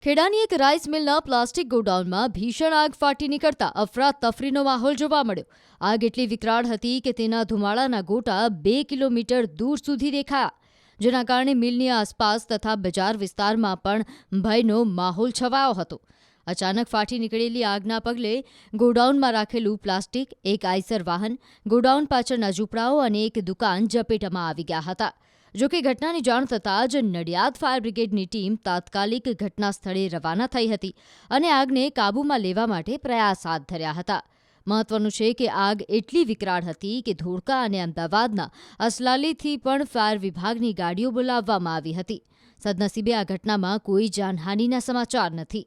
ખેડાની એક rice મિલના plastic ગોડાઉનમાં ભીષણ આગ ફાટી નીકળતા અફરાતફરીનો માહોલ જોવા મળ્યો. આગ એટલી વિકરાળ હતી કે તેના ધુમાડાના ગોટા 2 કિલોમીટર દૂર સુધી દેખાયા, જેના કારણે મિલની આસપાસ તથા બજાર વિસ્તારમાં પણ ભયનો માહોલ છવાયો હતો. અચાનક ફાટી નીકળેલી આગના પગલે ગોડાઉનમાં રાખેલું પ્લાસ્ટિક, એક આઈસર વાહન, ગોડાઉન પાછળના ઝૂંપડાઓ અને એક દુકાન ઝપેટમાં આવી ગયા હતા. જોકે ઘટનાની જાણ થતાં જ નડિયાદ ફાયર બ્રિગેડની ટીમ તાત્કાલિક ઘટના સ્થળે રવાના થઈ હતી અને આગને કાબૂમાં લેવા માટે પ્રયાસ હાથ ધર્યા હતા. મહત્વનું છે કે આગ એટલી વિકરાળ હતી કે ધોળકા અને અમદાવાદના અસલાલીથી પણ ફાયર વિભાગની ગાડીઓ બોલાવવામાં આવી હતી. સદનસીબે આ ઘટનામાં કોઈ જાનહાનિના સમાચાર નથી.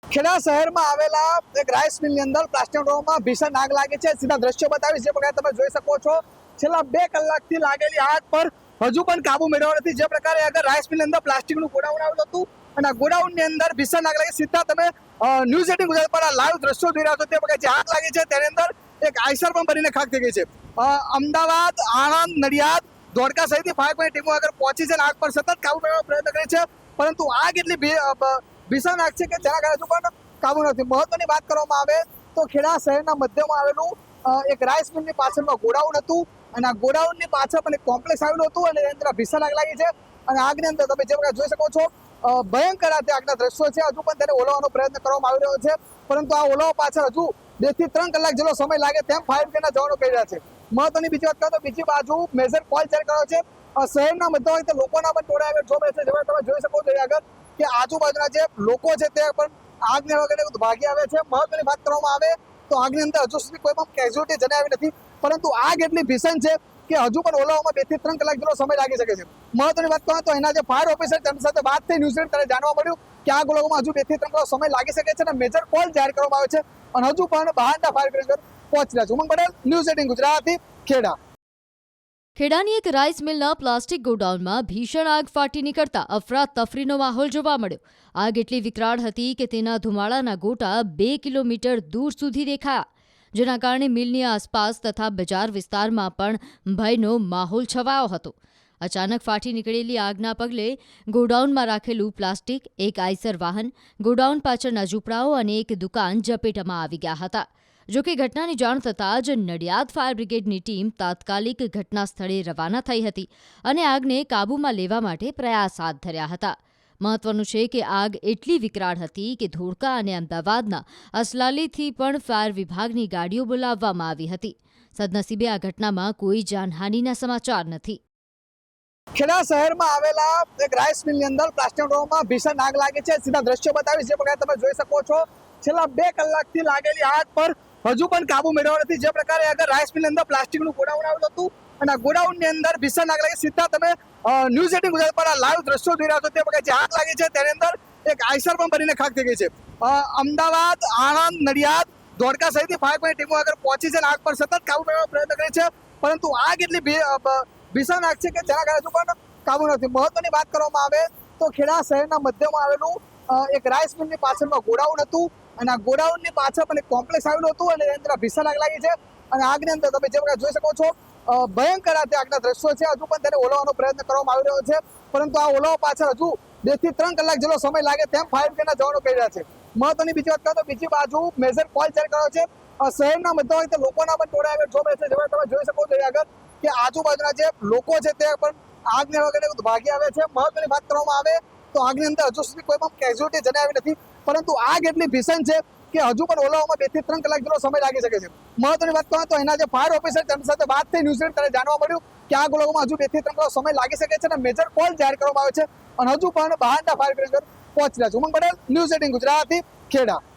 ખેડા શહેરમાં આવેલા એક રાઈસ મિલની અંદર પ્લાસ્ટિક ગોડાઉનમાં ભીષણ આગ લાગી છે. સીધા દ્રશ્યો બતાવીશ, જે પ્રકારે તમે જોઈ શકો છો. છેલ્લા 2 કલાકથી લાગેલી આગ પર હજુ પણ કાબુ મેળવ્યો નથી. જે પ્રકારે આગળ રાઈસ મિલની અંદર પ્લાસ્ટિકનું ગોડાઉન આવેલું હતું અને આ ગોડાઉનની અંદર ભીષણ આગ લાગી. સીધા તમે ન્યૂઝ 18 ગુજરાત પર લાઈવ દ્રશ્યો જોઈ રહ્યા છો. તે પ્રકારે જે આગ લાગી છે તેની અંદર એક આઈસર પણ બનીને ખાખ થઈ ગઈ છે. અમદાવાદ, આણંદ, નડિયાદ, ધોળકા સહિતની ફાયર બ્રિગેડ ટીમો આગળ પહોંચી છે અને આગ પર સતત કાબુ મેળવવાનો પ્રયત્ન કરે છે, પરંતુ આગ એટલી ભીષણ આગ છે કે જેના કારણે હજુ પણ કાબુ નથી. મહત્વની વાત કરવામાં આવે તો ખેડા શહેરના મધ્યમાં આવેલું એક રાઈસ મિલની પાછળમાં ગોડાઉન હતું અને આ ગોડાઉનની પાછળ પણ એક કોમ્પ્લેક્સ આવેલું હતું અને એની અંદર ભીષણ આગ લાગી છે. અને આગની અંદર તમે જે પ્રકારે જોઈ શકો છો, ભયંકર આ આગના દ્રશ્યો છે. હજુ પણ તેને ઓલવવાનો પ્રયત્ન કરવામાં આવી રહ્યો છે, પરંતુ આ ઓલવવા પાછળ હજુ 2 થી 3 કલાક જેટલો સમય લાગે તેમ ફાયર બ્રિગેડના જવાનો કહી રહ્યા છે. મહત્વની બીજી વાત કરો તો બીજી બાજુ મેજર કોલ જારી કર્યો છે. શહેરના મધ્યમાં લોકોના પણ ટોળા આગળ જોવા મળે છે. જેમાં તમે જોઈ શકો છો આગળ કે આજુબાજુના જે લોકો છે તે પણ આગને વગેરે ભાગી આવે છે. મહત્વની વાત કરવામાં આવે તો આગની અંદર હજુ સુધી કોઈ પણ કેઝ્યુઅલ્ટી જણાવી નથી, પરંતુ આગ એટલી ભીષણ છે કે હજુ પણ ઓલવવામાં 2 થી 3 કલાક જેટલો સમય લાગી શકે છે. મહત્વની વાત કહું તો એના જે ફાયર ઓફિસર તેમની સાથે વાત થઈ ન્યૂઝ ત્યારે જાણવા મળ્યું કે આગ ઓલવવામાં હજુ 2 થી 3 કલાક સમય લાગી શકે છે અને મેજર કોલ જાહેર કરવામાં આવે છે અને હજુ પણ બહારના ફાયર બ્રિગેડ પહોંચી રહ્યા છે. ઉમંગ પટેલ, ન્યૂઝ 18 ગુજરાતી, ખેડા. ખેડાની એક રાઈસ મિલના પ્લાસ્ટિક ગોડાઉનમાં ભીષણ આગ ફાટી નીકળતા અફરાતફરીનો માહોલ જોવા મળ્યો. આગ એટલી વિકરાળ હતી કે તેના ધુમાડાના ગોટા 2 કિલોમીટર દૂર સુધી દેખાયા, જેના કારણે મિલની આસપાસ તથા બજાર વિસ્તારમાં પણ ભયનો માહોલ છવાયો હતો. અચાનક ફાટી નીકળેલી આગના પગલે ગોડાઉનમાં રાખેલું પ્લાસ્ટિક, એક આઈસર વાહન, ગોડાઉન પાછળના ઝૂંપડાઓ અને એક દુકાન ઝપેટમાં આવી ગયા હતા. જોકે ઘટનાની જાણ થતાં જ નડિયાદ ફાયર બ્રિગેડની ટીમ તાત્કાલિક ઘટના સ્થળે રવાના થઈ હતી અને આગને કાબૂમાં લેવા માટે પ્રયાસ હાથ ધર્યા હતા. મહત્વનું છે કે આગ એટલી વિકરાળ હતી કે ધોળકા અને અમદાવાદના અસલાલીથી પણ ફાયર વિભાગની ગાડીઓ બોલાવવામાં આવી હતી. સદનસીબે આ ઘટનામાં કોઈ જાનહાનિના સમાચાર નથી. ખેડા શહેરમાં આવેલા એક રાઈસ મિલની અંદર પ્લાસ્ટિક ગોડાઉનમાં ભીષણ આગ લાગી છે. સીધા દ્રશ્યો બતાવીશ, જે પ્રકારે તમે જોઈ શકો છો. છેલ્લા 2 કલાકથી લાગેલી આગ પર હજુ પણ કાબુ મેળવ્યો નથી. જે પ્રકારે આગળ રાઈસ મિલની અંદર પ્લાસ્ટિકનું ગોડાઉન આવેલું હતું અને આ ગોડાઉનની અંદર ભીષણ આગ લાગી. સીધા તમે ન્યૂઝ 18 ગુજરાત પર લાઈવ દ્રશ્યો જોઈ રહ્યા છો. તે પ્રકારે જે આગ લાગી છે તેની અંદર એક આઈસર પણ બનીને ખાખ થઈ ગઈ છે. અમદાવાદ, આણંદ, નડિયાદ, ધોળકા સહિતની ફાયર બ્રિગેડ ટીમો આગળ પહોંચી છે અને આગ પર સતત કાબુ મેળવવાનો પ્રયત્ન કરે છે, પરંતુ આગ એટલી ભીષણ આગ છે કે જેના કારણે હજુ પણ કાબુ નથી. મહત્વની વાત કરવામાં આવે તો ખેડા શહેરના મધ્યમાં આવેલું એક રાઈસ મિલની પાછળમાં ગોડાઉન હતું અને આ ગોડાઉનની પાછળ પણ એક કોમ્પ્લેક્સ આવેલું હતું અને એની અંદર ભીષણ આગ લાગી છે. અને આગની અંદર તમે જે પ્રકારે જોઈ શકો છો, ભયંકર આ આગના દ્રશ્યો છે. હજુ પણ તેને ઓલવવાનો પ્રયત્ન કરવામાં આવી રહ્યો છે, પરંતુ આ ઓલવવા પાછળ હજુ 2 થી 3 કલાક જેટલો સમય લાગે તેમ ફાયર બ્રિગેડના જવાનો કહી રહ્યા છે. મહત્વની બીજી વાત કહું તો બીજી બાજુ મેજર કોલ જારી કર્યો છે. શહેરના મધ્યમાં લોકોના પણ ટોળા આગળ જોવા મળે છે. જેમાં તમે જોઈ શકો છો આગળ કે આજુબાજુના જે લોકો છે તે પણ આગને વગેરે ભાગી આવે છે. મહત્વની વાત કરવામાં આવે તો આગની અંદર હજુ સુધી કોઈ પણ કેઝ્યુઅલ્ટી જણાવી નથી, પરંતુ આગ એટલી ભીષણ છે કે હજુ પણ ઓલવવામાં 2 થી 3 કલાક જેટલો સમય લાગી શકે છે. મહત્વની વાત કહું તો એના જે ફાયર ઓફિસર તેમની સાથે વાત થઈ ન્યૂઝ 18 ત્યારે જાણવા મળ્યું કે આગ ઓલવવામાં હજુ 2 થી 3 કલાક સમય લાગી શકે છે અને મેજર કોલ જાહેર કરવામાં આવે છે અને હજુ પણ બહારના ફાયર બ્રિગેડ પહોંચી રહ્યા છે. ઉમંગ પટેલ, ન્યૂઝ 18 ગુજરાતી, ખેડા.